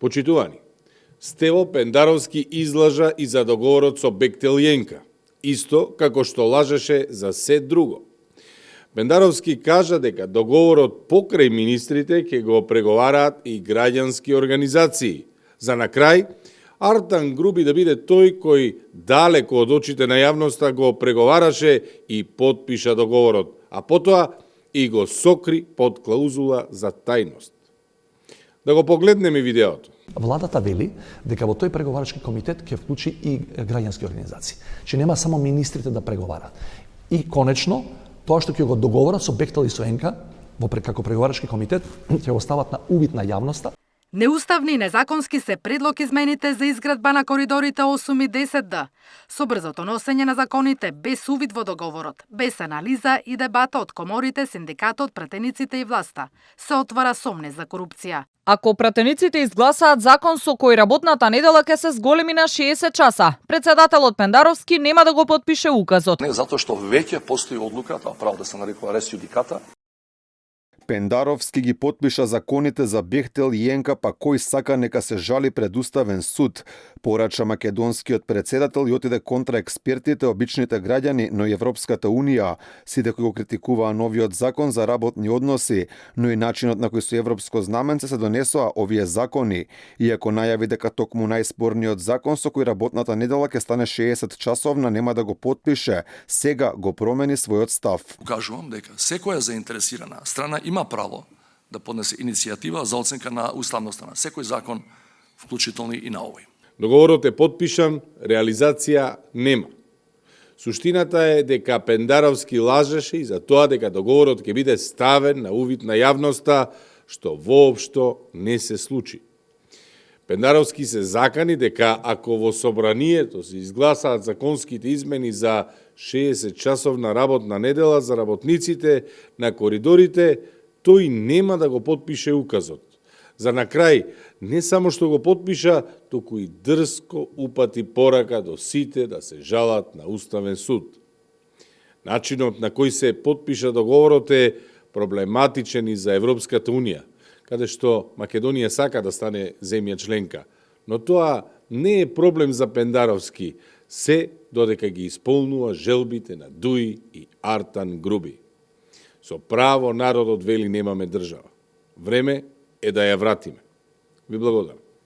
Почитувани, Стево Пендаровски излажа и за договорот со Бехтел Јенка, исто како што лажеше за се друго. Пендаровски кажа дека договорот покрај министрите ќе го преговараат и граѓански организации. За на крај, Артан Груби да биде тој кој далеко од очите на јавноста го преговараше и потпиша договорот, а потоа и го сокри под клаузула за тајност. Да го погледнеме видеото. Владата вели дека во тој преговарачки комитет ќе вклучи и граѓански организации. Че нема само министрите да преговараат. И конечно, тоа што ќе го договорат со Бехтел и со ЕНКА, како преговарачки комитет, ќе го стават на увид на јавноста. Неуставни и незаконски се предлог измените за изградба на коридорите 8 и 10Д. Со брзото носење на законите без увид во договорот, без анализа и дебата од коморите, синдикатот, пратениците и власта, се отвара сомнез за корупција. Ако пратениците изгласаат закон со кој работната недела ќе се зголеми на 60 часа, председателот Пендаровски нема да го потпише указот. Не затоа што веќе постои одлуката, право да се нарекува рес јудиката. Пендаровски ги потпиша законите за Бехтел и Јенка, па кој сака нека се жали пред Уставен суд. Порача македонскиот председател и отиде контра експертите, обичните граѓани, но и Европската Унија, сите кои го критикуваа новиот закон за работни односи, но и начинот на кој со европско знаменце се донесоа овие закони. Иако најави дека токму најспорниот закон со кој работната недела ќе стане 60 часовна нема да го потпише, сега го промени својот став. Кажувам дека секоја заинтересирана страна има право да поднесе иницијатива за оценка на уставноста на секој закон, вклучително и на овој. Договорот е потпишан, реализација нема. Суштината е дека Пендаровски лажеше и за тоа дека договорот ќе биде ставен на увид на јавноста, што воопшто не се случи. Пендаровски се закани дека ако во собранието се изгласаат законските измени за 60 часовна работна недела за работниците на коридорите, тој нема да го потпише указот. За на крај, не само што го потпиша, туку и дрско упати порака до сите да се жалат на Уставен суд. Начинот на кој се потпиша договорот е проблематичен и за Европската Унија, каде што Македонија сака да стане земја членка. Но тоа не е проблем за Пендаровски, се додека ги исполнува желбите на Дуи и Артан Груби. Со право народот вели немаме држава. Време е да ја вратиме. Ви благодарам.